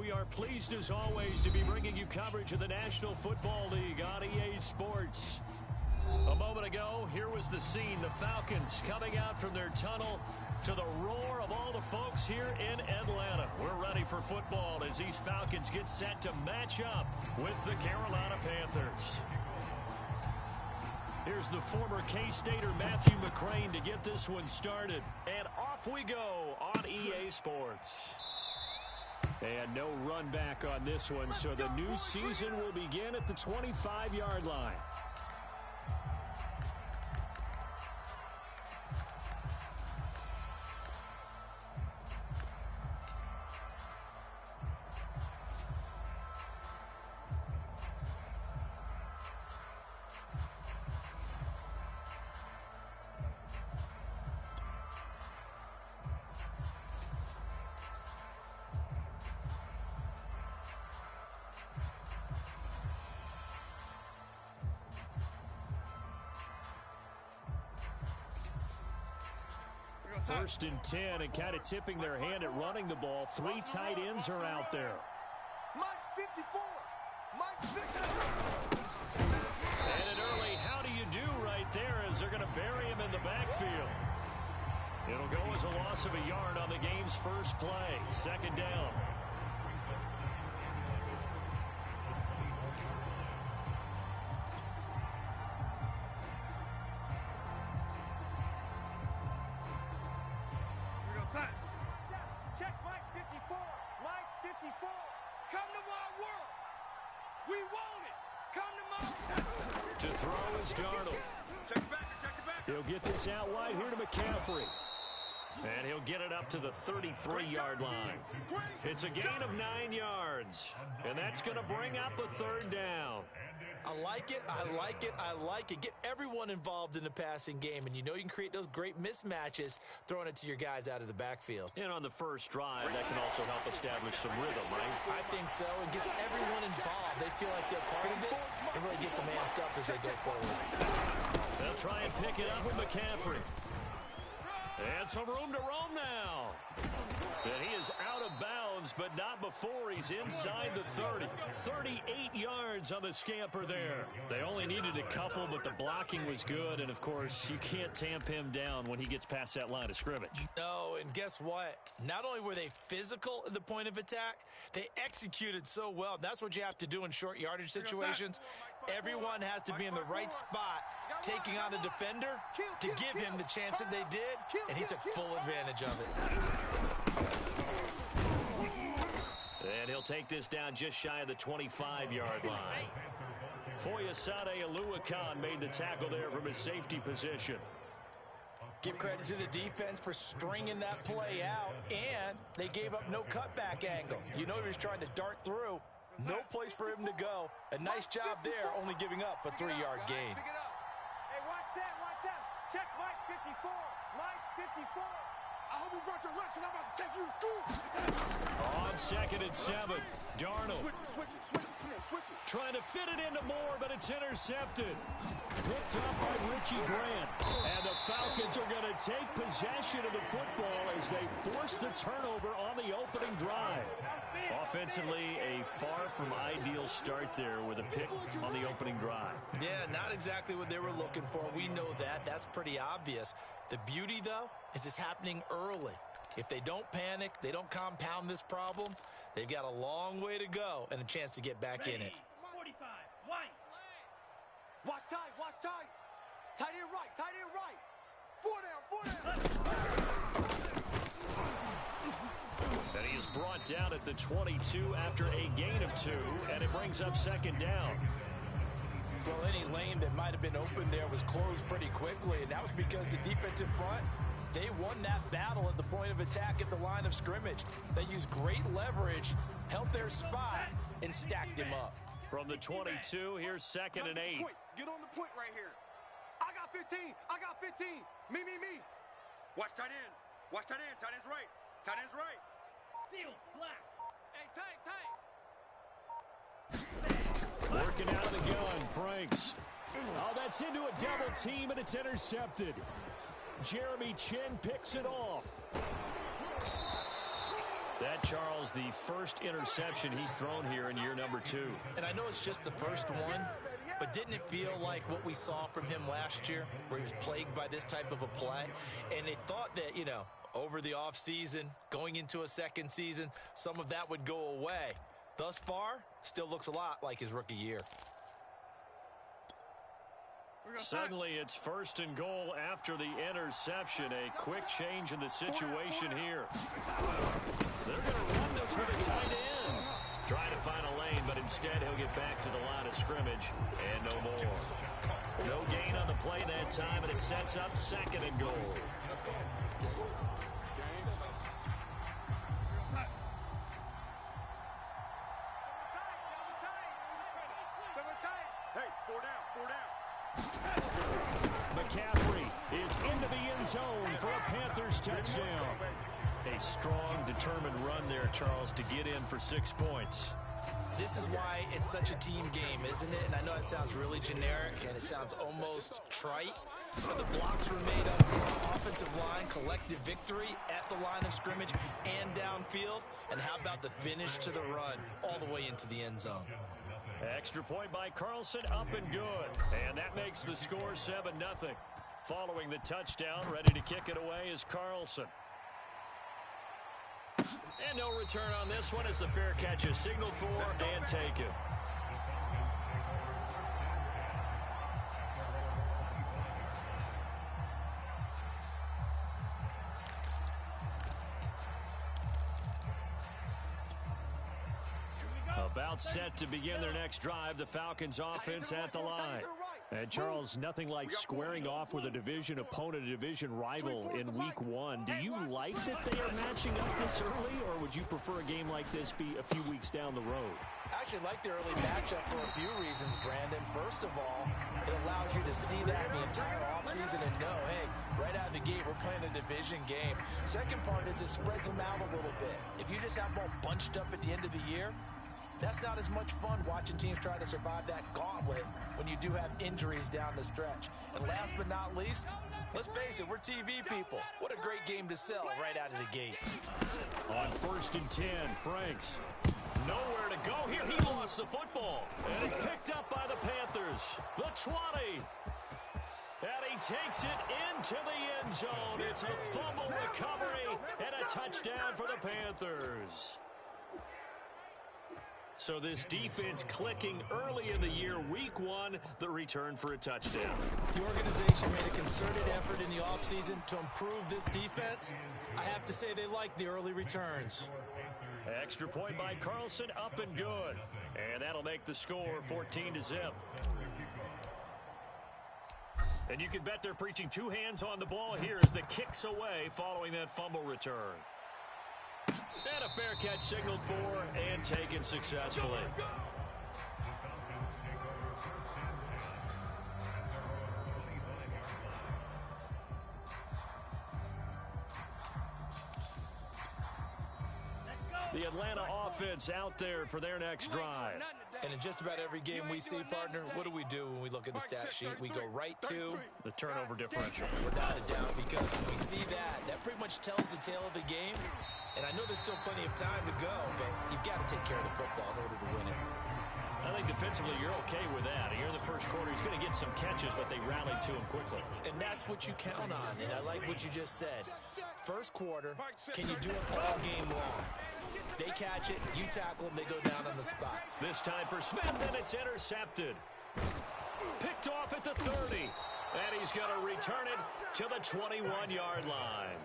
we are pleased as always to be bringing you coverage of the National Football League on EA Sports. A moment ago, here was the scene. The Falcons coming out from their tunnel to the roar of all the folks here in Atlanta. We're ready for football as these Falcons get set to match up with the Carolina Panthers. Here's the former K-Stater Matthew McCrane to get this one started. And off we go on EA Sports. And no run back on this one, so the new season will begin at the 25-yard line. First and 10, and kind of tipping their hand at running the ball. Three tight ends are out there. Mike 54. Mike 54. And an early how do you do right there as they're going to bury him in the backfield. It'll go as a loss of a yard on the game's first play. Second down. Check Mike 54. Mike 54. Come to my world. We want it. Come to my world. To throw is Darnold. Check it back. Check it back. He'll get this out wide here to McCaffrey. And he'll get it up to the 33-yard line. It's a gain of 9 yards. And that's going to bring up a third down. I like it. I like it. I like it. Get everyone involved in the passing game. And you know you can create those great mismatches throwing it to your guys out of the backfield. And on the first drive, that can also help establish some rhythm, right? I think so. It gets everyone involved. They feel like they're part of it. It really gets them amped up as they go forward. They'll try and pick it up with McCaffrey. And some room to roam now. And he is out of bounds, but not before he's inside the 30. 38 yards on the scamper there. They only needed a couple, but the blocking was good. And, of course, you can't tamp him down when he gets past that line of scrimmage. No, and guess what? Not only were they physical at the point of attack, they executed so well. That's what you have to do in short yardage situations. Everyone has to be in the right spot, taking on a defender to give him the chance that they did, and he took full advantage of it. And he'll take this down just shy of the 25-yard line. Foyesade Oluwakan made the tackle there from his safety position. Give credit to the defense for stringing that play out, and they gave up no cutback angle. You know he was trying to dart through. No place for him to go. A nice job there, only giving up a 3-yard gain. Hey, watch that. Check Mike 54. Mike 54. I hope you brought your lunch because I'm about to take you to school. On 2nd and 7, Darnold. Switch it. Come on, switch it. Trying to fit it into Moore, but it's intercepted. Picked up by Richie Grant. And the Falcons are going to take possession of the football as they force the turnover on the opening drive. Offensively, a far from ideal start there with a pick on the opening drive. Yeah, not exactly what they were looking for. We know that. That's pretty obvious. The beauty, though, is it's happening early. If they don't panic, they don't compound this problem, they've got a long way to go and a chance to get back in it. 45, white. Watch tight. Tight end right. 4 down. And he is brought down at the 22 after a gain of 2, and it brings up 2nd down. Well, any lane that might have been open there was closed pretty quickly, and that was because the defensive front, they won that battle at the point of attack at the line of scrimmage. They used great leverage, held their spot, and stacked him up. From the 22, here's 2nd and 8. Get on the point right here. I got 15. Me. Watch tight end. Tight end's right. Steal, black. Hey, tight. Working out of the gun, Franks. Oh, that's into a double team, and it's intercepted. Jeremy Chin picks it off. That, Charles, the first interception he's thrown here in year number 2. And I know it's just the first one, but didn't it feel like what we saw from him last year, where he was plagued by this type of a play? And they thought that, you know, over the offseason, going into a second season, some of that would go away. Thus far, still looks a lot like his rookie year. Suddenly, it's 1st and goal after the interception. A quick change in the situation here. They're going to run this with a tight end. Trying to find a lane, but instead he'll get back to the line of scrimmage. And no more. No gain on the play that time, and it sets up 2nd and goal. McCaffrey is into the end zone for a Panthers touchdown. A strong, determined run there, Charles, to get in for 6 points. This is why it's such a team game, isn't it? And I know it sounds really generic and it sounds almost trite, but the blocks were made up for offensive line, collective victory at the line of scrimmage and downfield. And how about the finish to the run all the way into the end zone? Extra point by Carlson, up and good. And that makes the score 7-0. Following the touchdown, ready to kick it away is Carlson. And no return on this one as the fair catch is signaled for and taken. About set to begin their next drive, the Falcons offense at the line. And Charles, nothing like squaring off with a division opponent, a division rival in week 1. Do you like that they are matching up this early, or would you prefer a game like this be a few weeks down the road? I actually like the early matchup for a few reasons, Brandon. First of all, it allows you to see that the entire offseason and know, hey, right out of the gate, we're playing a division game. Second part is it spreads them out a little bit. If you just have them all bunched up at the end of the year, that's not as much fun watching teams try to survive that gauntlet when you do have injuries down the stretch. And last but not least, let's face it, we're TV people. What a great game to sell right out of the gate. On 1st and 10, Franks. Nowhere to go here. He lost the football. And it's picked up by the Panthers. The 20. And he takes it into the end zone. It's a fumble recovery and a touchdown for the Panthers. So this defense clicking early in the year, week 1, the return for a touchdown. The organization made a concerted effort in the offseason to improve this defense. I have to say they like the early returns. Extra point by Carlson, up and good. And that'll make the score 14-0. And you can bet they're preaching 2 hands on the ball here as the kick's away following that fumble return. And a fair catch signaled for and taken successfully. The Atlanta offense out there for their next drive. And in just about every game we see, partner, what do we do when we look at the stat sheet? We go right to the turnover differential. Without a doubt, because when we see that, that pretty much tells the tale of the game. And I know there's still plenty of time to go, but you've got to take care of the football in order to win it. I think defensively you're okay with that. Here in the first quarter, he's going to get some catches, but they rallied to him quickly. And that's what you count on, and I like what you just said. First quarter, can you do it all game long? They catch it, you tackle them, they go down on the spot. This time for Smith, and it's intercepted. Picked off at the 30, and he's going to return it to the 21-yard line.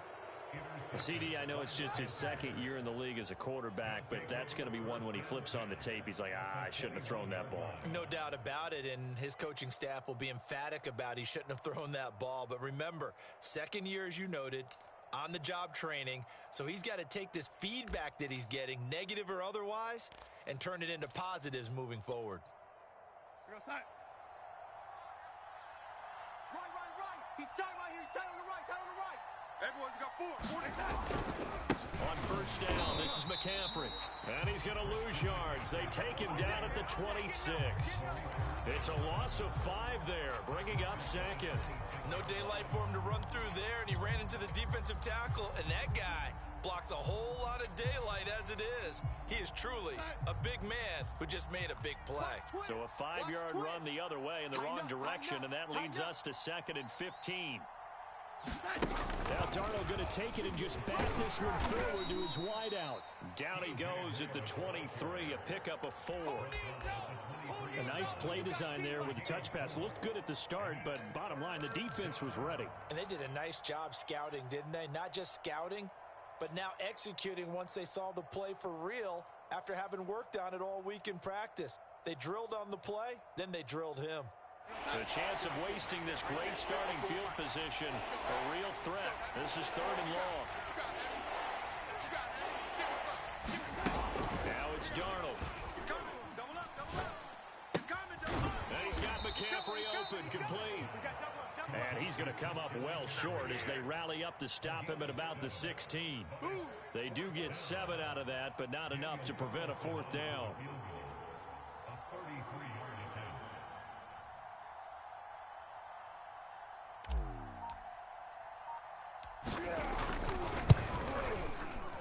CD, I know it's just his 2nd year in the league as a quarterback, but that's going to be one when he flips on the tape. He's like, I shouldn't have thrown that ball. No doubt about it, and his coaching staff will be emphatic about he shouldn't have thrown that ball. But remember, 2nd year, as you noted, on-the-job training, so he's got to take this feedback that he's getting, negative or otherwise, and turn it into positives moving forward. Right. He's tight right here. He's tight on the right. Tight on the right. Everyone's got 4. 40. On first down, this is McCaffrey. And he's going to lose yards. They take him down at the 26. It's a loss of 5 there, bringing up second. No daylight for him to run through there, and he ran into the defensive tackle, and that guy blocks a whole lot of daylight as it is. He is truly a big man who just made a big play. So a 5-yard run the other way in the wrong direction, and that leads us to 2nd and 15. Now Darnold going to take it and just back this one forward to his wideout. Down he goes at the 23, a pickup of 4. A nice play design there with the touch pass. Looked good at the start, but bottom line, the defense was ready. And they did a nice job scouting, didn't they? Not just scouting, but now executing once they saw the play for real after having worked on it all week in practice. They drilled on the play, then they drilled him. The chance of wasting this great starting field position, a real threat. This is 3rd and long. Now it's Darnold. And he's got McCaffrey open, complete. And he's going to come up well short as they rally up to stop him at about the 16. They do get 7 out of that, but not enough to prevent a 4th down.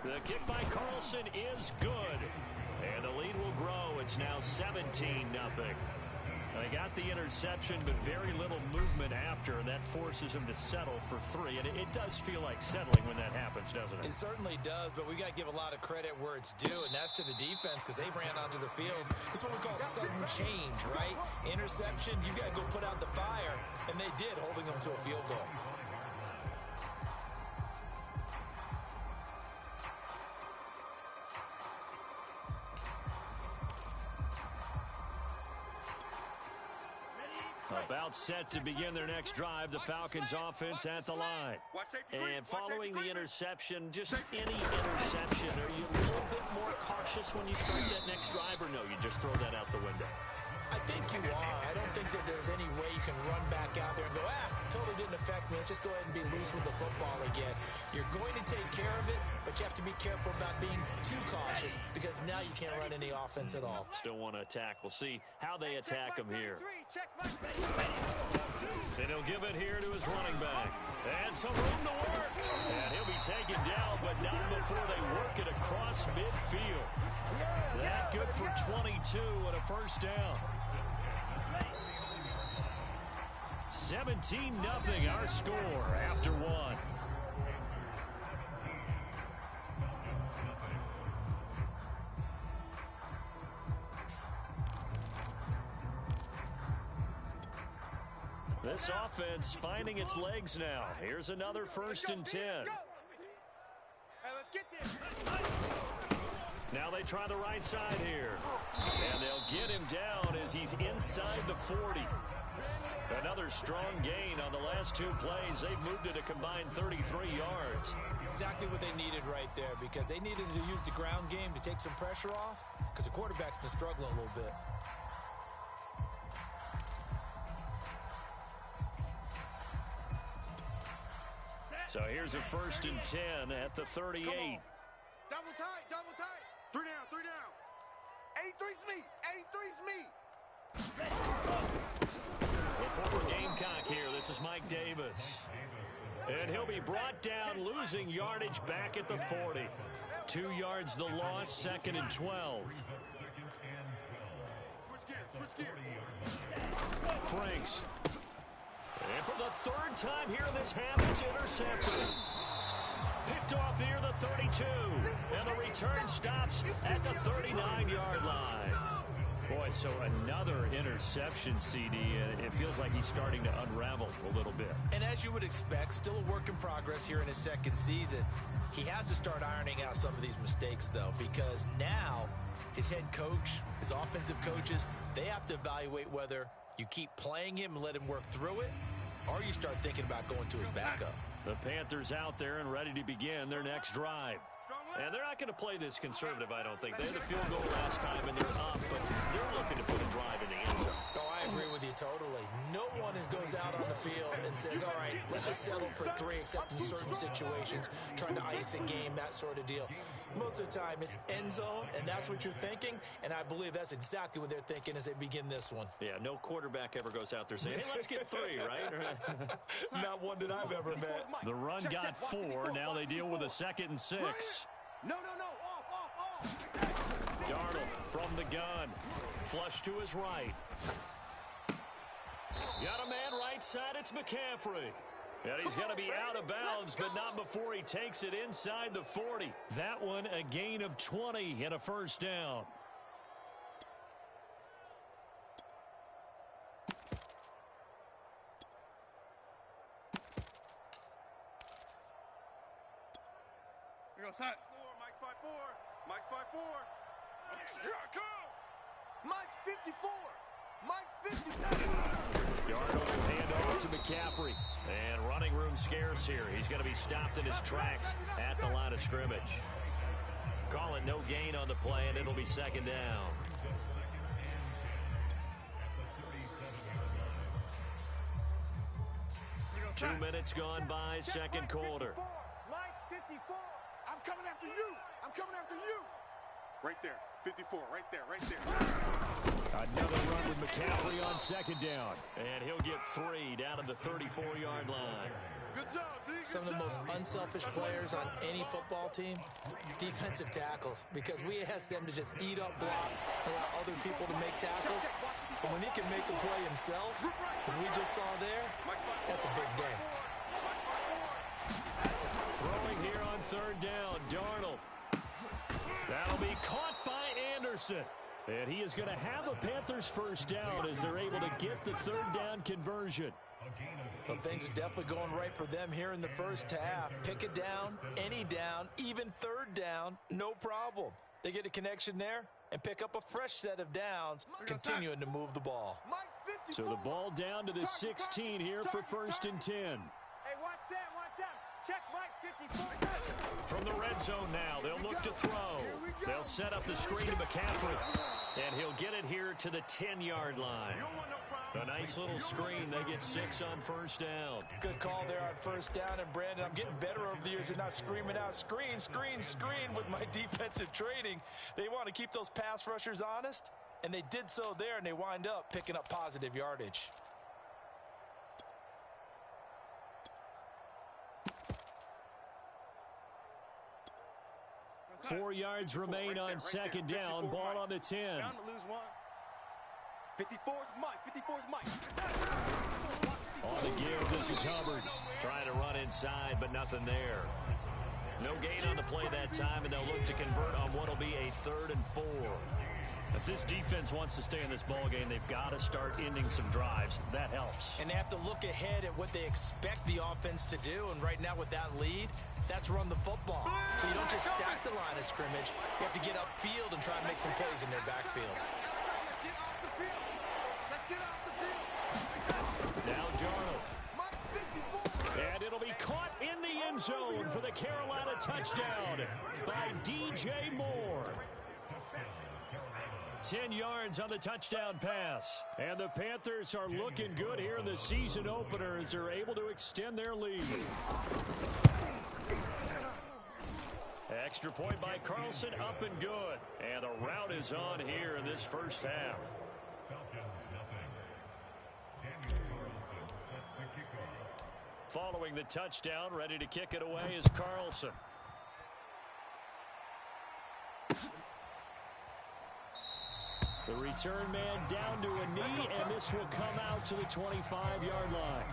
The kick by Carlson is good. And the lead will grow. It's now 17-0. They got the interception, but very little movement after, and that forces him to settle for 3. And it does feel like settling when that happens, doesn't it? It certainly does, but we got to give a lot of credit where it's due, and that's to the defense because they ran onto the field. It's what we call sudden change, right? Interception, you got to go put out the fire, and they did, holding them to a field goal. About set to begin their next drive, the Falcons offense at the line. And following the interception, just any interception, are you a little bit more cautious when you start that next drive, or no, you just throw that out the window? I think you are. I don't think that there's any way you can run back out there and go, totally didn't affect me. Let's just go ahead and be loose with the football again. You're going to take care of it, but you have to be careful about being too cautious because now you can't run any offense at all. Still want to attack. We'll see how they attack him here. And he'll give it here to his running back. And some room to work. And he'll be taken down, but not before they work it across midfield. That good for 22 and a first down. 17-0 our score after 1. This offense finding its legs now. Here's another 1st and 10. Hey, let's get this. Now they try the right side here. And they'll get him down as he's inside the 40. Another strong gain on the last 2 plays. They've moved it a combined 33 yards. Exactly what they needed right there because they needed to use the ground game to take some pressure off because the quarterback's been struggling a little bit. So here's a 1st and 10 at the 38. Double tight, double tight. 3 down, 3 down. 83's me, 83's me. The former Gamecock here. This is Mike Davis. And he'll be brought down, losing yardage back at the 40. 2 yards the loss, 2nd and 12. Switch gears. Franks. And for the 3rd time here in this half, it's intercepted. Picked off near the 32. And the return stops at the 39-yard line. Boy, so another interception, CD, and it feels like he's starting to unravel a little bit. And as you would expect, still a work in progress here in his 2nd season. He has to start ironing out some of these mistakes, though, because now his head coach, his offensive coaches, they have to evaluate whether you keep playing him and let him work through it, or you start thinking about going to his backup. The Panthers out there and ready to begin their next drive. And they're not going to play this conservative, I don't think. They had the field goal last time, and they're up, but they're looking to put a drive in the end zone. Oh, I agree with you totally. No one defense goes out on the field and says, all right, let's just settle for 3, except in certain situations, trying to ice a game, that sort of deal. Most of the time, it's end zone, and that's what you're thinking, and I believe that's exactly what they're thinking as they begin this one. Yeah, no quarterback ever goes out there saying, hey, let's get 3, right? Not one that I've ever met. The run got 4. Now they deal with a 2nd and 6. No, off. Darnold from the gun. Flush to his right. Got a man right side. It's McCaffrey. And he's going to be out of bounds, but not before he takes it inside the 40. That one, a gain of 20 and a first down. Here goes Mike's 5'4". Mike's 5'4". Here I come. Mike's 54. Mike's 57. Darnold will hand off to McCaffrey. And running room scarce here. He's going to be stopped in his tracks at the line of scrimmage. Call it no gain on the play, and it'll be 2nd down. Two minutes gone by, second quarter. Mike 54. I'm coming after you. I'm coming after you. Right there. 54. Right there. Another run with McCaffrey on 2nd down. And he'll get 3 down to the 34-yard line. Good job, D. Some of the most unselfish players on any football team, defensive tackles, because we ask them to just eat up blocks, allow other people to make tackles. But when he can make a play himself, as we just saw there, that's a big day. Throwing here on 3rd down, Darnold. That'll be caught by Anderson. And he is going to have a Panthers first down as they're able to get the 3rd down conversion. Well, things are definitely going right for them here in the first half. Pick it down, any down, even 3rd down, no problem. They get a connection there and pick up a fresh set of downs, continuing to move the ball. So the ball down to the 16 here for 1st and 10. Hey, watch Sam. Check Mike 54. From the red zone now, they'll look to throw. They'll set up the screen to McCaffrey. And he'll get it here to the 10-yard line. A nice little screen. They get 6 on 1st down. Good call there on 1st down. And, Brandon, I'm getting better over the years and not screaming out, screen with my defensive training. They want to keep those pass rushers honest, and they did so there, and they wind up picking up positive yardage. Four yards remain on 2nd down. Ball on the 10. Down to lose 1. 54's Mike. On the give, this is Hubbard. Trying to run inside, but nothing there. No gain on the play that time, and they'll look to convert on what will be a 3rd and 4. If this defense wants to stay in this ball game, they've got to start ending some drives. That helps. And they have to look ahead at what they expect the offense to do. And right now with that lead, that's run the football. So you don't just stack the line of scrimmage. You have to get upfield and try and make some plays in their backfield. Let's get off the field. Now Darnold. And it'll be caught in the end zone for the Carolina touchdown by DJ Moore. 10 yards on the touchdown pass. And the Panthers are looking good here in the season opener as they're able to extend their lead. Extra point by Carlson, up and good. And the route is on here in this first half. Following the touchdown, ready to kick it away is Carlson. The return man down to a knee, and this will come out to the 25-yard line.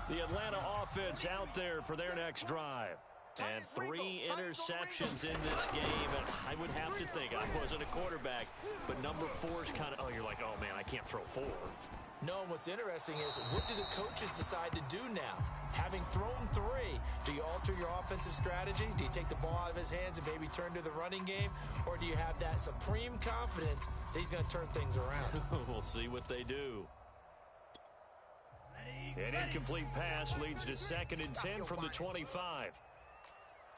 The Atlanta offense out there for their next drive. And 3 interceptions in this game, and I would have to think, I wasn't a quarterback, but number 4 is kind of, oh, you're like, oh, man, I can't throw 4. No, what's interesting is, what do the coaches decide to do now? Having thrown 3, do you alter your offensive strategy? Do you take the ball out of his hands and maybe turn to the running game? Or do you have that supreme confidence that he's going to turn things around? We'll see what they do. Ready, An incomplete pass leads to 2nd and 10 from the 25.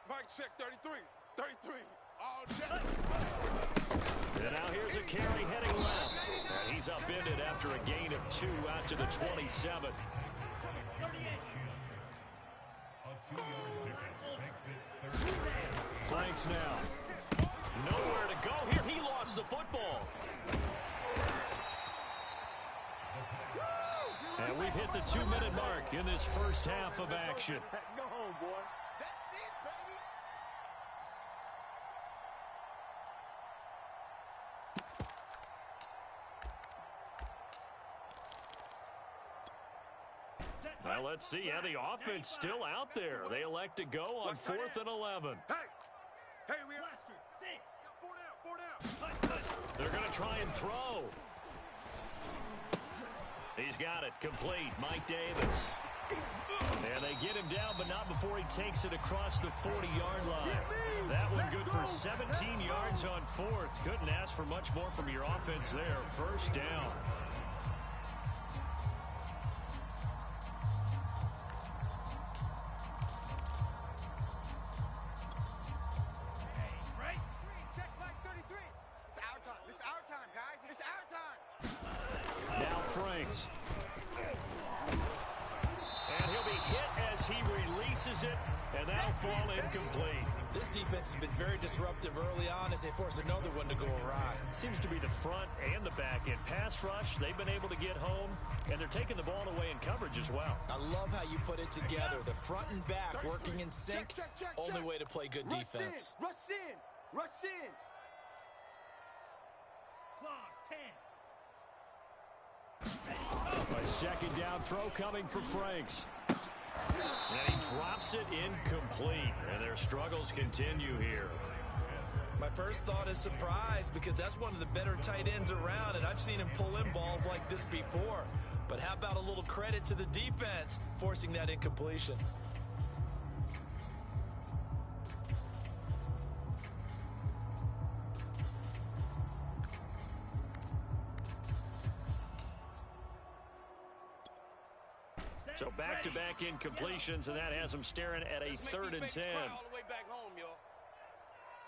Mike check 33. 33. All day. And now here's a carry heading left. And he's upended after a gain of 2 out to the 27. Franks now. Nowhere to go here. He lost the football. And we've hit the 2-minute mark in this first half of action. Go home, boy. That's it, baby. Well, let's see. Yeah, the offense still out there. They elect to go on 4th and 11. Hey, we are. Blaster, 6. 4 down. They're going to try and throw. He's got it. Complete. Mike Davis. And they get him down, but not before he takes it across the 40-yard line. That one good for 17 yards on 4th. Couldn't ask for much more from your offense there. First down. Check Mike 33. It's our time. It's our time, guys. It's our time. Now Franks. And he'll be hit as he releases it, and that'll fall incomplete. This defense has been very disruptive early on as they force another one to go awry. Seems to be the front and the back end. Pass rush, they've been able to get home, and they're taking the ball away in coverage as well. I love how you put it together. The front and back working in sync. Only way to play good defense. Rush in. Rush in. Claws, 10. A second down throw coming for Franks. And he drops it incomplete. And their struggles continue here. My first thought is surprise because that's one of the better tight ends around, and I've seen him pull in balls like this before. But how about a little credit to the defense forcing that incompletion? So back-to-back incompletions, and that has them staring at a 3rd and 10. All the way back home, yo.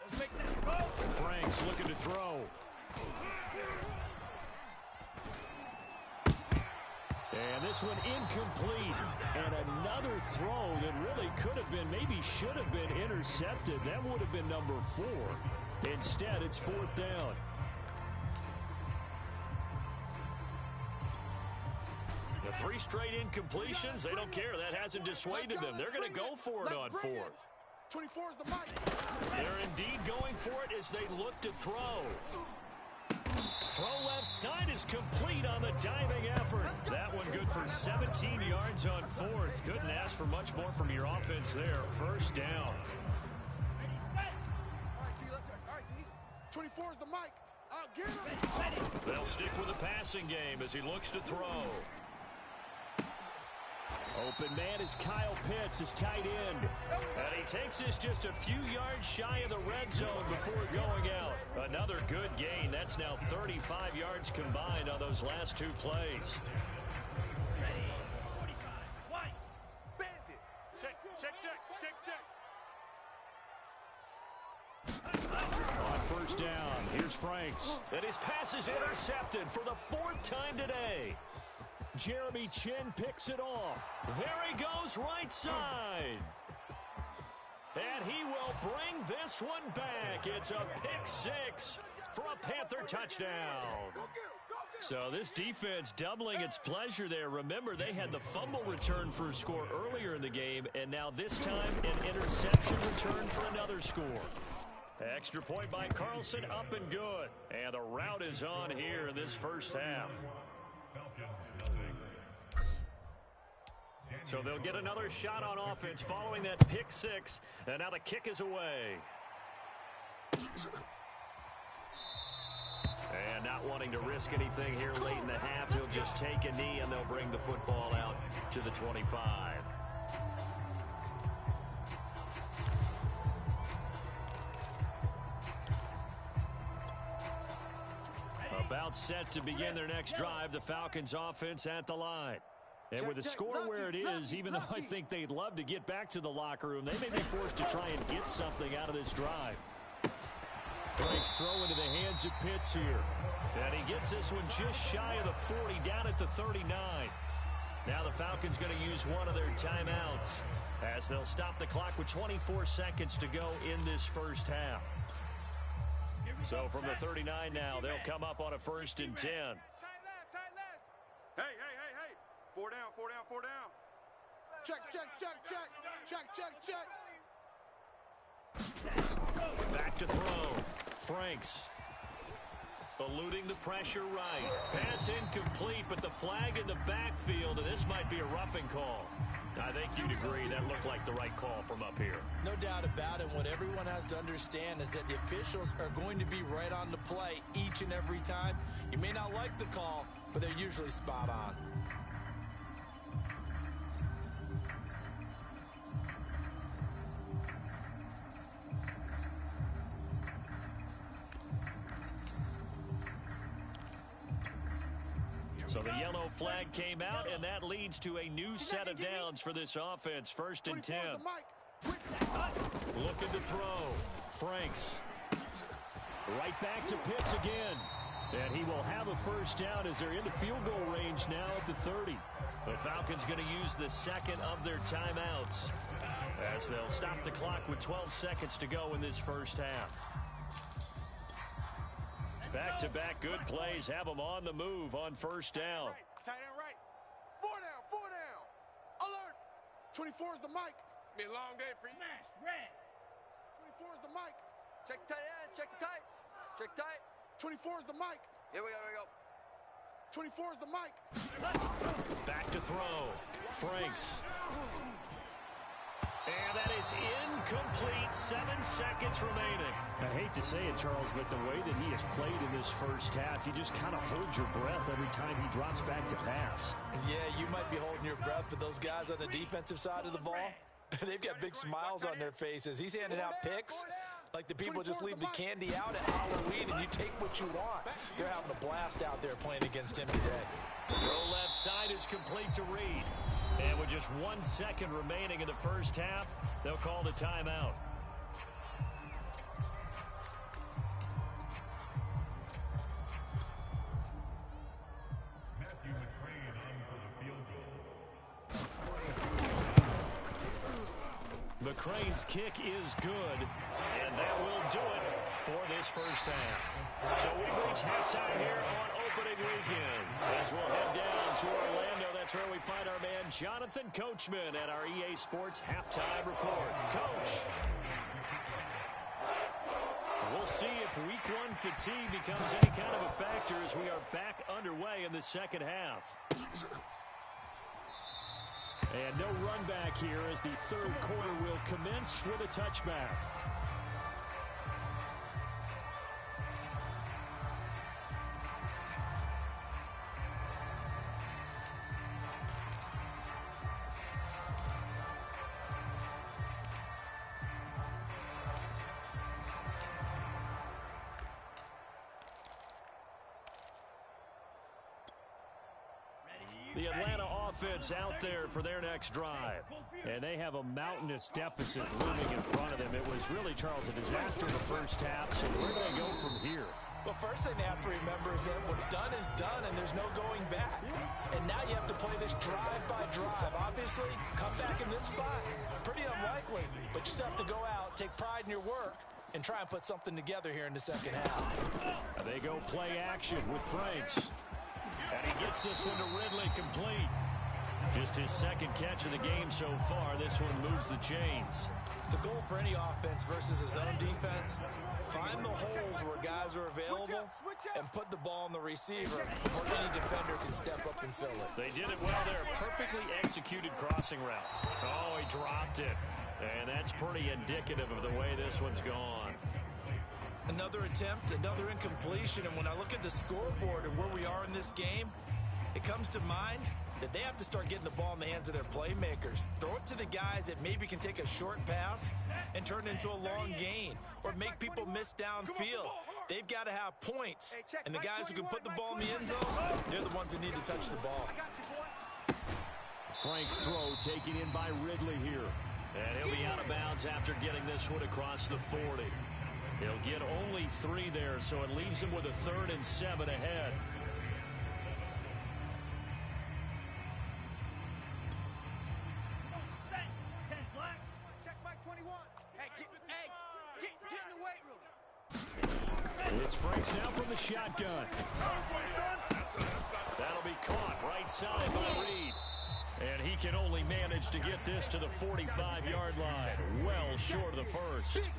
Let's make that go. Franks looking to throw. And this one incomplete. And another throw that really could have been, maybe should have been intercepted. That would have been number 4. Instead, it's 4th down. The 3 straight incompletions, they don't care. That hasn't dissuaded them. They're going to go for it on 4th. 24 is the mic. They're indeed going for it as they look to throw. Throw left side is complete on the diving effort. That one good for 17 yards on 4th. Couldn't ask for much more from your offense there. First down. Ready, set. All right, T, let's check. All right, T. 24 is the mic. Get him. Ready. They'll stick with the passing game as he looks to throw. Open man is Kyle Pitts, his tight end. And he takes this just a few yards shy of the red zone before going out. Another good gain. That's now 35 yards combined on those last 2 plays. Ready. 45. White. Bandit. Check. On first down, here's Franks. And his pass is intercepted for the 4th time today. Jeremy Chin picks it off. There he goes, right side. And he will bring this one back. It's a pick 6 for a Panther touchdown. So this defense doubling its pleasure there. Remember, they had the fumble return for a score earlier in the game, and now this time an interception return for another score. Extra point by Carlson, up and good. And the route is on here in this first half. So they'll get another shot on offense following that pick 6, and now the kick is away. And not wanting to risk anything here late in the half, he'll just take a knee, and they'll bring the football out to the 25. About set to begin their next drive, the Falcons offense at the line. And with the score where it is, even though I think they'd love to get back to the locker room, they may be forced to try and get something out of this drive. Frank's throw into the hands of Pitts here. And he gets this one just shy of the 40, down at the 39. Now the Falcons going to use one of their timeouts as they'll stop the clock with 24 seconds to go in this first half. So from the 39 now, they'll come up on a 1st and 10. Tight left. Hey. 4 down. Check. Back to throw. Franks eluding the pressure right. Pass incomplete, but the flag in the backfield, and this might be a roughing call. I think you'd agree that looked like the right call from up here. No doubt about it. What everyone has to understand is that the officials are going to be right on the play each and every time. You may not like the call, but they're usually spot on. So the yellow flag came out, and that leads to a new set of downs for this offense. 1st and 10. Looking to throw. Franks. Right back to Pitts again. And he will have a 1st down as they're into field goal range now at the 30. The Falcons going to use the second of their timeouts as they'll stop the clock with 12 seconds to go in this first half. Back-to-back good plays have them on the move on 1st down. Tight end right. 4 down. Alert. 24 is the mic. It's been a long day for you. Smash, red. 24 is the mic. Check tight end. Check tight. 24 is the mic. Here we go. 24 is the mic. Back to throw. Franks. And that is incomplete. 7 seconds remaining. I hate to say it, Charles, but the way that he has played in this first half, you just kind of hold your breath every time he drops back to pass. Yeah, you might be holding your breath, but those guys on the defensive side of the ball, they've got big smiles on their faces. He's handing out picks like the people just leave the candy out at Halloween and you take what you want. They're having a blast out there playing against him today. Throw left side is complete to Reed. And with just 1 second remaining in the first half, they'll call the timeout. McCrane's kick is good, and that will do it for this first half. So we've reached halftime here on opening weekend. As we'll head down to Orlando, that's where we find our man Jonathan Coachman at our EA Sports Halftime Report. Coach, we'll see if week 1 fatigue becomes any kind of a factor as we are back underway in the second half. And no run back here as the 3rd quarter will commence with a touchback. The Atlanta offense out there for their next drive. And they have a mountainous deficit looming in front of them. It was really, Charles, a disaster in the first half. So where do they go from here? Well, first thing they have to remember is that what's done is done, and there's no going back. And now you have to play this drive by drive. Obviously, come back in this spot, pretty unlikely. But you just have to go out, take pride in your work, and try and put something together here in the second half. They go play action with Franks. And he gets this one to Ridley complete. Just his 2nd catch of the game so far. This one moves the chains. The goal for any offense versus his own defense, find the holes where guys are available and put the ball on the receiver where any defender can step up and fill it. They did it well there. Perfectly executed crossing route. Oh, he dropped it. And that's pretty indicative of the way this one's gone. Another attempt, another incompletion, and when I look at the scoreboard and where we are in this game, it comes to mind that they have to start getting the ball in the hands of their playmakers. Throw it to the guys that maybe can take a short pass and turn it into a long gain or make people miss downfield. They've got to have points, and the guys who can put the ball in the end zone, they're the ones that need to touch the ball. Frank's throw taken in by Ridley here. And he'll be out of bounds after getting this one across the 40. He'll get only 3 there, so it leaves him with a 3rd and 7 ahead. Set. 10 black. Check Mike 21. Hey, get in the weight room. It's Franks now from the shotgun. That'll be caught right side by Reed. And he can only manage to get this to the 45-yard line. Well short of the first.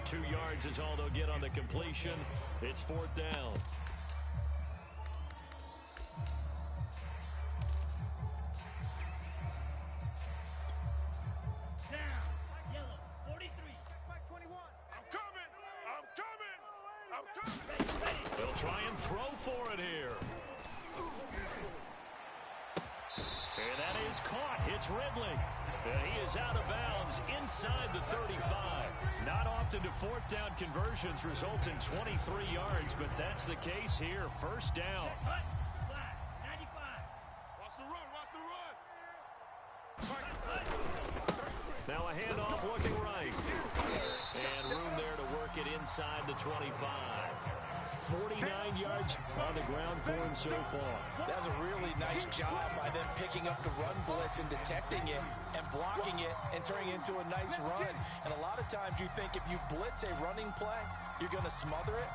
2 yards is all they'll get on the completion. It's 4th down. Down. Yellow. 43. Mike 21. I'm coming. They'll try and throw for it here. And that is caught. It's Ridley. And he is out of bounds inside the 35. Not often do 4th down conversions result in 23 yards, but that's the case here. 1st down. Hut. Black. 95. Watch the run. Now a handoff looking right. And room there to work it inside the 25. 49 yards on the ground for him so far. That's a really nice job by them picking up the run blitz and detecting it and blocking it and turning it into a nice run. And a lot of times you think if you blitz a running play, you're going to smother it.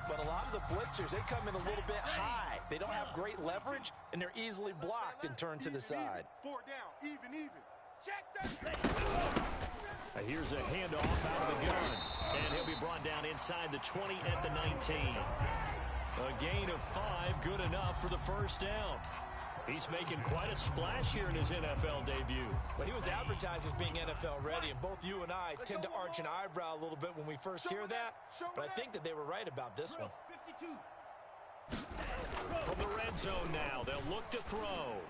But a lot of the blitzers, they come in a little bit high. They don't have great leverage, and they're easily blocked and turned to the side. 4 down. Even. Check that. Here's a handoff out of the gun. And he'll be brought down inside the 20 at the 19. A gain of 5, good enough for the 1st down. He's making quite a splash here in his NFL debut. Well, he was advertised as being NFL ready, and both you and I tend to arch an eyebrow a little bit when we first hear that. But I think that they were right about this one. 52. From the red zone now, they'll look to throw.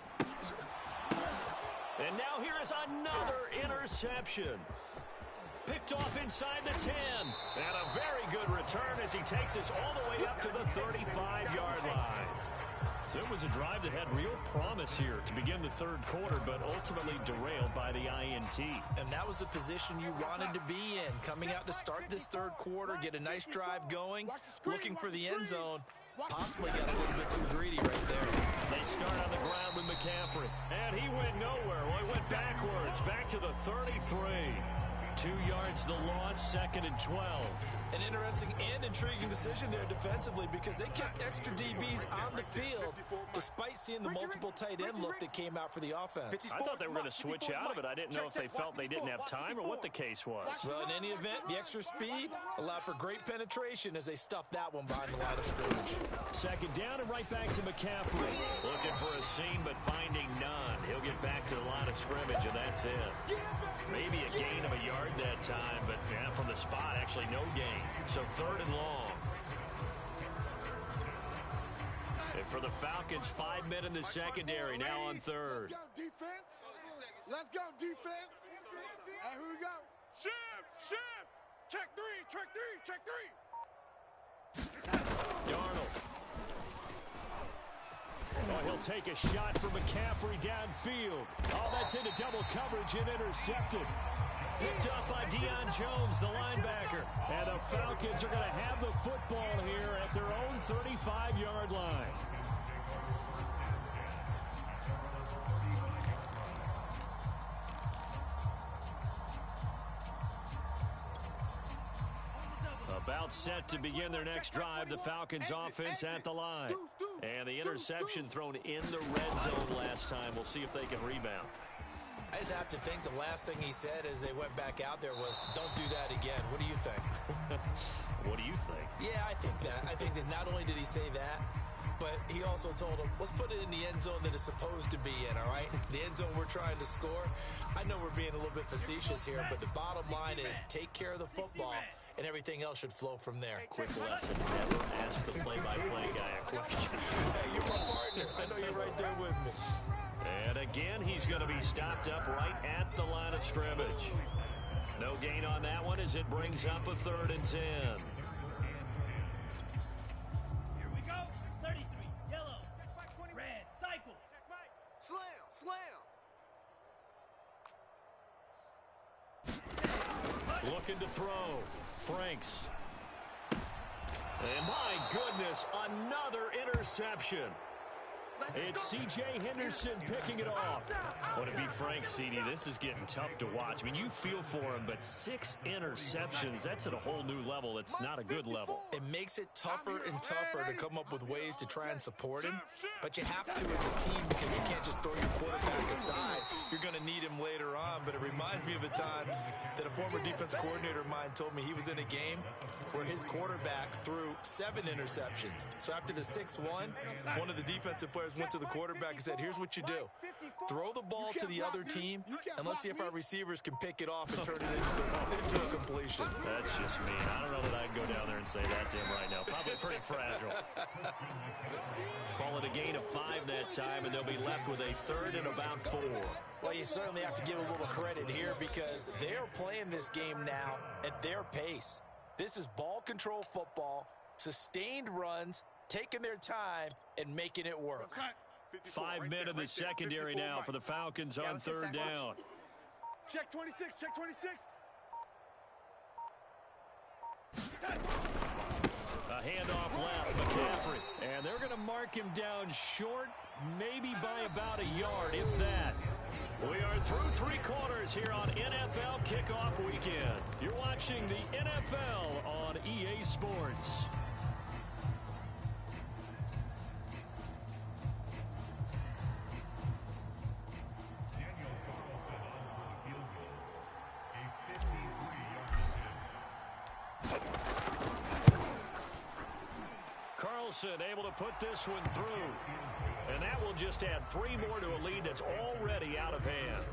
And now here is another interception. Picked off inside the 10. And a very good return as he takes us all the way up to the 35-yard line. So it was a drive that had real promise here to begin the 3rd quarter, but ultimately derailed by the INT. And that was the position you wanted to be in. Coming out to start this 3rd quarter, get a nice drive going, looking for the end zone. Possibly got a little bit too greedy right there. They start on the ground with McCaffrey. And he went nowhere. Well, he went backwards, back to the 33. 2 yards the loss, 2nd and 12. An interesting and intriguing decision there defensively because they kept extra DBs on the field despite seeing the multiple tight end look that came out for the offense. I thought they were going to switch out of it. I didn't know if they felt they didn't have time or what the case was. Well, in any event, the extra speed allowed for great penetration as they stuffed that one behind the line of scrimmage. 2nd down and right back to McCaffrey. Looking for a seam but finding none. He'll get back to the line of scrimmage and that's it. Maybe a gain of a yard that time, but yeah, from the spot, actually no gain. So 3rd and long. And for the Falcons, 5 men in the secondary, now on 3rd. Let's go, defense. Let's go, defense. Hey, here we go. Shift. Check 3. Darnold. Oh, he'll take a shot for McCaffrey downfield. Oh, that's into double coverage and intercepted. Picked up by Deion Jones, the linebacker. And the Falcons are going to have the football here at their own 35-yard line. About set to begin their next drive, the Falcons offense at the line. And the interception thrown in the red zone last time. We'll see if they can rebound. I just have to think the last thing he said as they went back out there was, don't do that again. What do you think? What do you think? Yeah, I think that. I think that not only did he say that, but he also told him, let's put it in the end zone that it's supposed to be in, all right? The end zone we're trying to score. I know we're being a little bit facetious here, but the bottom line is take care of the football, and everything else should flow from there. Quick lesson, never ask the play-by-play guy a question. Hey, you're my partner. I know you're right there with me. And again, he's going to be stopped up right at the line of scrimmage. No gain on that one as it brings up a 3rd and 10. Here we go. 33. Yellow. Red. Cycle. Slam. looking to throw. Franks. And my goodness, another interception. It's C.J. Henderson picking it off. Would it be Frank, C.D.? This is getting tough to watch. I mean, you feel for him, but 6 interceptions, that's at a whole new level. It's not a good level. It makes it tougher and tougher to come up with ways to try and support him, but you have to as a team because you can't just throw your quarterback aside. You're going to need him later on, but it reminds me of a time that a former defense coordinator of mine told me he was in a game where his quarterback threw 7 interceptions. So after the 6th one of the defensive players went to the quarterback and said, here's what you do. Throw the ball to the other team, and let's see if our receivers can pick it off and turn it into a completion. That's just mean. I don't know that I'd go down there and say that to him right now. Probably pretty fragile. Call it a gain of 5 that time, and they'll be left with a 3rd and about 4. Well, you certainly have to give a little credit here because they're playing this game now at their pace. This is ball control football, sustained runs, taking their time, and making it work. 5 men in the secondary now for the Falcons on 3rd down. Check 26, check 26. A handoff left, McCaffrey. And they're going to mark him down short, maybe by about a yard, if that. We are through 3 quarters here on NFL Kickoff Weekend. You're watching the NFL on EA Sports. Carlson able to put this one through. And that will just add 3 more to a lead that's already out of hand.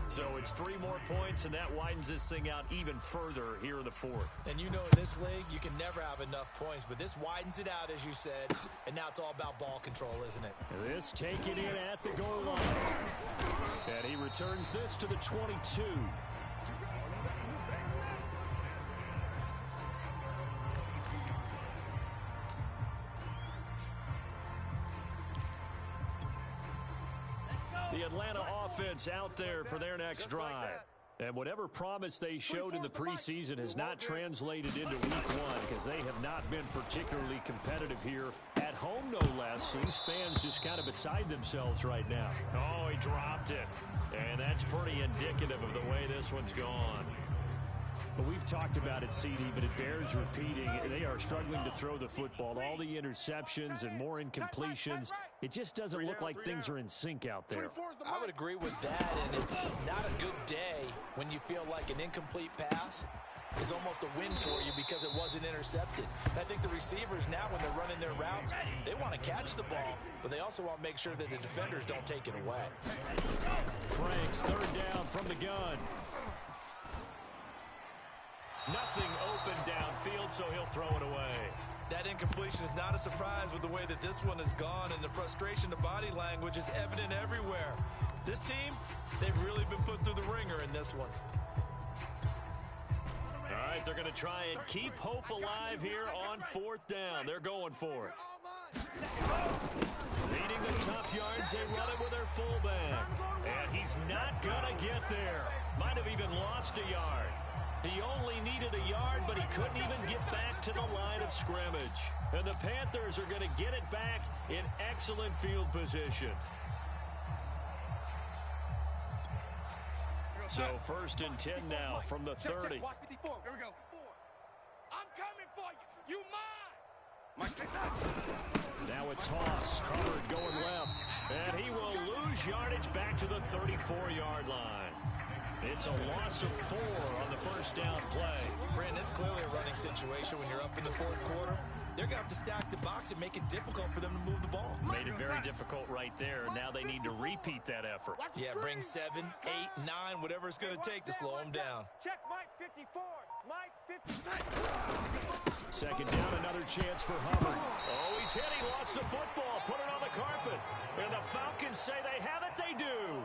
So it's 3 more points, and that widens this thing out even further here in the 4th. And you know in this league, you can never have enough points, but this widens it out, as you said, and now it's all about ball control, isn't it? This taken in at the goal line. And he returns this to the 22. The Atlanta offense out there for their next drive. And whatever promise they showed in the preseason has not translated into week 1 because they have not been particularly competitive here at home, no less. These fans just kind of beside themselves right now. Oh, he dropped it. And that's pretty indicative of the way this one's gone. But we've talked about it, CD, but it bears repeating. They are struggling to throw the football. All the interceptions and more incompletions. It just doesn't look like things are in sync out there. I would agree with that, and it's not a good day when you feel like an incomplete pass is almost a win for you because it wasn't intercepted. And I think the receivers now, when they're running their routes, they want to catch the ball, but they also want to make sure that the defenders don't take it away. Franks, 3rd down from the gun. Nothing open downfield, so he'll throw it away. That incompletion is not a surprise with the way that this one has gone, and the frustration, the body language is evident everywhere. This team, they've really been put through the ringer in this one. All right, they're going to try and keep hope alive here on 4th down. They're going for it. Leading the tough yards, they run it with their fullback. And he's not going to get there. Might have even lost a yard. He only needed a yard, but he couldn't even get back to the line of scrimmage. And the Panthers are going to get it back in excellent field position. So 1st and 10 now from the 30. Watch 54. Here we go. I'm coming for you. You mine. Now a toss. Hubbard going left. And he will lose yardage back to the 34-yard line. It's a loss of 4 on the 1st down play. Brandon, it's clearly a running situation when you're up in the 4th quarter. They're going to have to stack the box and make it difficult for them to move the ball. Made it very difficult right there. Now they need to repeat that effort. Yeah, bring 7, 8, 9, whatever it's going to take to slow them down. Check Mike 54. Mike 56. 2nd down, another chance for Hubbard. Oh, he's hit. He lost the football. Put it on the carpet. And the Falcons say they have it. They do.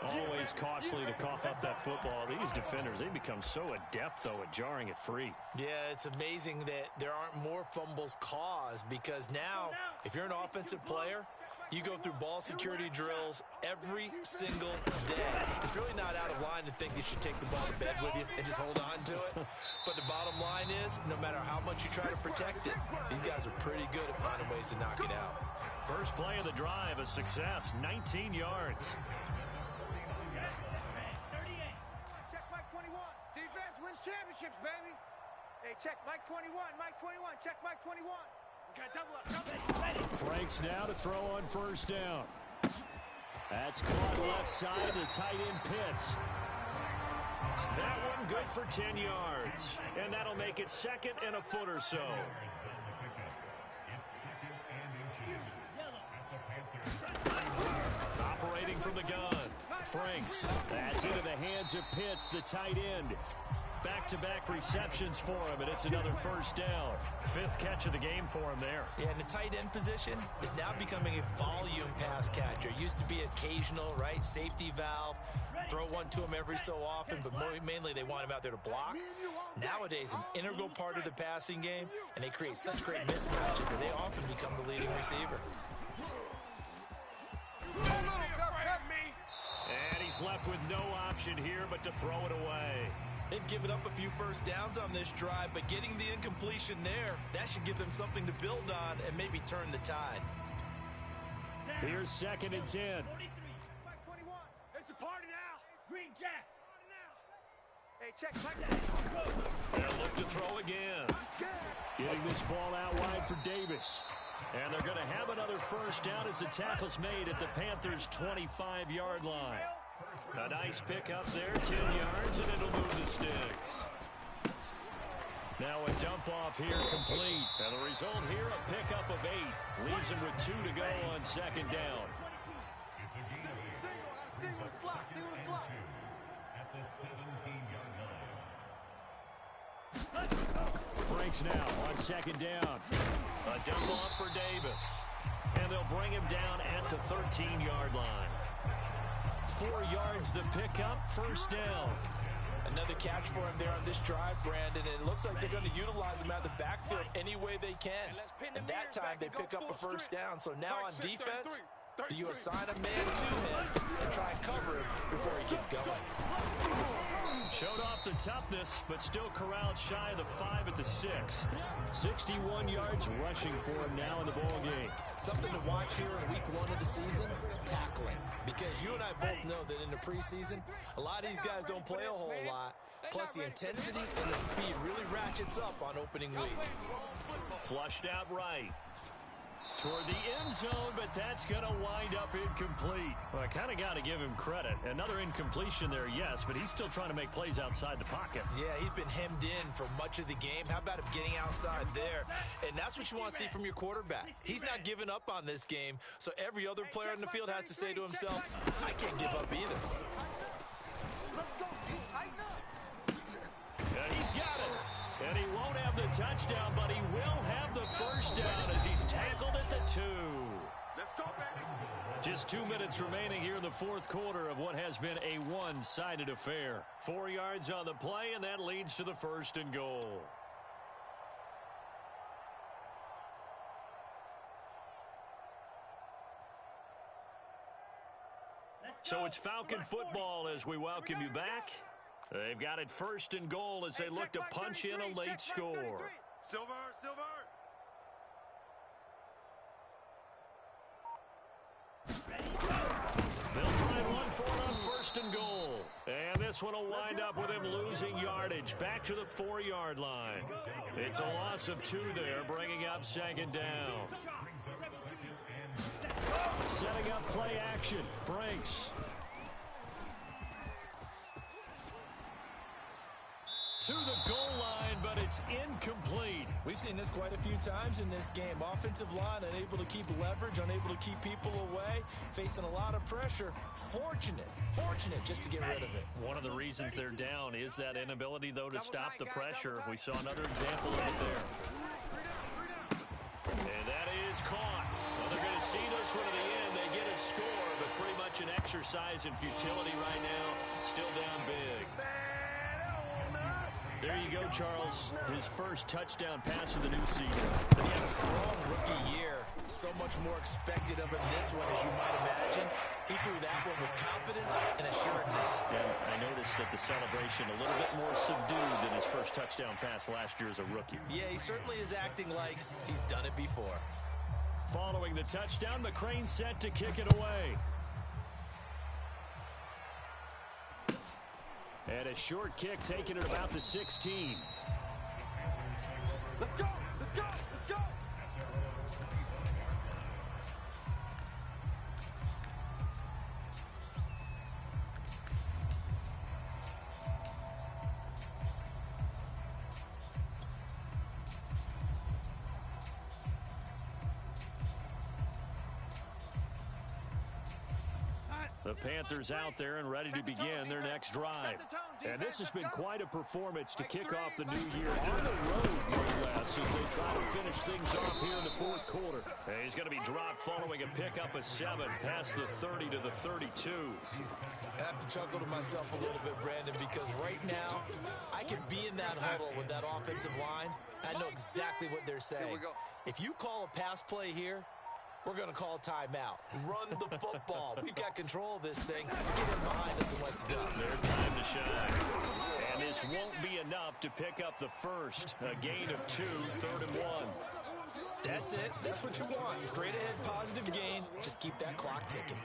Always costly to cough up that football. These defenders, they become so adept, though, at jarring it free. Yeah, it's amazing that there aren't more fumbles caused because now, if you're an offensive player, you go through ball security drills every single day. It's really not out of line to think you should take the ball to bed with you and just hold on to it. is, no matter how much you try to protect it, these guys are pretty good at finding ways to knock it out. First play of the drive, a success, 19 yards. Check Mike 21. Defense wins championships, baby. Hey, check Mike 21. Mike 21. Check Mike 21. Okay, double up. Franks now to throw on first down. That's caught left side to tight end Pitts. That one good for 10 yards. And that'll make it second and a foot or so. Operating from the gun. Franks. That's into the hands of Pitts, the tight end. Back-to-back receptions for him, and it's another first down. Fifth catch of the game for him there. Yeah, and the tight end position is now becoming a volume pass catcher. Used to be occasional, right? Safety valve. Throw one to him every so often, but mainly they want him out there to block. Nowadays, an integral part of the passing game, and they create such great mismatches that they often become the leading receiver. And he's left with no option here but to throw it away. They've given up a few first downs on this drive, but getting the incompletion there, that should give them something to build on and maybe turn the tide. Here's second and 10. 43. Mike 21. It's a party now. Green Jacks. Hey, check Mike. They'll look to throw again. Getting this ball out wide for Davis. And they're going to have another first down as the tackle's made at the Panthers' 25-yard line. A nice pickup there, 10 yards, and it'll move the sticks. Now a dump off here complete. And the result here, a pickup of 8. Leaves him with 2 to go on second down. Franks now on second down. A dump off for Davis. And they'll bring him down at the 13-yard line. 4 yards the pickup, first down. Another catch for him there on this drive, Brandon, and it looks like they're going to utilize him out of the backfield any way they can. And that time they pick up a first down. So now on defense, do you assign a man to him and try and cover him before he gets going? Showed off the toughness, but still corralled shy of the 5 at the 6. 61 yards rushing for him now in the ball game. Something to watch here in week 1 of the season, tackling. Because you and I both know that in the preseason, a lot of these guys don't play a whole lot. Plus the intensity and the speed really ratchets up on opening week. Flushed out right. Toward the end zone, but that's going to wind up incomplete. Well, I kind of got to give him credit. Another incompletion there, yes, but he's still trying to make plays outside the pocket. Yeah, he's been hemmed in for much of the game. How about him getting outside there? And that's what you want to see from your quarterback. He's not giving up on this game, so every other player on the field has to say to himself, I can't give up either. Let's go, dude. Tighten up. And he's got it. And he won't have the touchdown, but he will have the first down as he's tackled at the 2. Let's go, baby. Just 2 minutes remaining here in the fourth quarter of what has been a one-sided affair. 4 yards on the play, and that leads to the first and goal. So it's Falcon football as we welcome you back. They've got it first and goal as they look to punch in a late score. Silver. They'll try and run for it on first and goal. And this one will wind up with him losing yardage back to the 4-yard line. It's a loss of 2 there, bringing up second down. Setting up play action. Franks. To the goal line, but it's incomplete. We've seen this quite a few times in this game. Offensive line unable to keep leverage, unable to keep people away, facing a lot of pressure. Fortunate just to get rid of it. One of the reasons they're down is that inability, though, to stop the pressure. We saw another example of it there. And that is caught. Well, they're going to see this one to the end. They get a score, but pretty much an exercise in futility right now. Still down big. There you go, Charles. His first touchdown pass of the new season. He had a strong rookie year. So much more expected of him this one, as you might imagine. He threw that one with confidence and assuredness. And I noticed that the celebration a little bit more subdued than his first touchdown pass last year as a rookie. Yeah, he certainly is acting like he's done it before. Following the touchdown, McCrane set to kick it away. And a short kick taken at about the 16. Let's go! Let's go! Let's go! The Panthers out there and ready to begin their next drive. And this has been quite a performance to kick off the new year on the road, no less, as they try to finish things off here in the fourth quarter. And he's going to be dropped following a pickup of 7 past the 30 to the 32. I have to chuckle to myself a little bit, Brandon, because right now I could be in that huddle with that offensive line. I know exactly what they're saying. If you call a pass play here, we're going to call timeout. Run the football. We've got control of this thing. Get in behind us and let's go. Their time to shine. And this won't be enough to pick up the first. A gain of 2, 3rd and 1. That's it. That's what you want. Straight ahead positive gain. Just keep that clock ticking.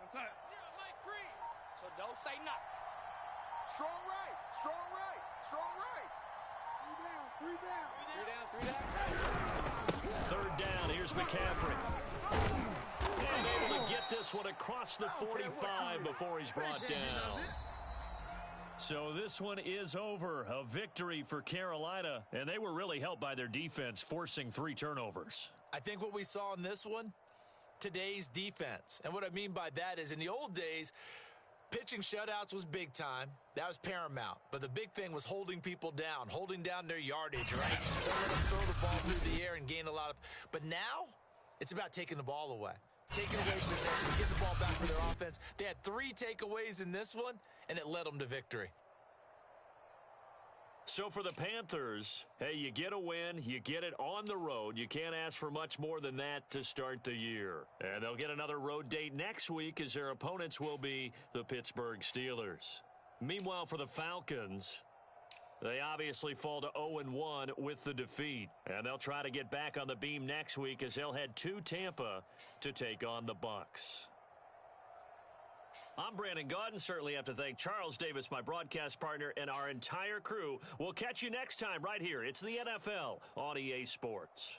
That's it. So don't say nothing. Strong right, strong right, strong right. 3 down. 3rd down, here's McCaffrey. And able to get this one across the 45 before he's brought down. So this one is over. A victory for Carolina, and they were really helped by their defense, forcing 3 turnovers. I think what we saw in this one, today's defense. And what I mean by that is in the old days, pitching shutouts was big time. That was paramount. But the big thing was holding people down, holding down their yardage, right? Don't let them throw the ball through the air and gain a lot of... But now, it's about taking the ball away. Taking away possession, getting the ball back for their offense. They had 3 takeaways in this one, and it led them to victory. So for the Panthers, hey, you get a win, you get it on the road. You can't ask for much more than that to start the year. And they'll get another road date next week as their opponents will be the Pittsburgh Steelers. Meanwhile, for the Falcons, they obviously fall to 0-1 with the defeat. And they'll try to get back on the beam next week as they'll head to Tampa to take on the Bucs. I'm Brandon Gaudin. Certainly have to thank Charles Davis, my broadcast partner, and our entire crew. We'll catch you next time right here. It's the NFL on EA Sports.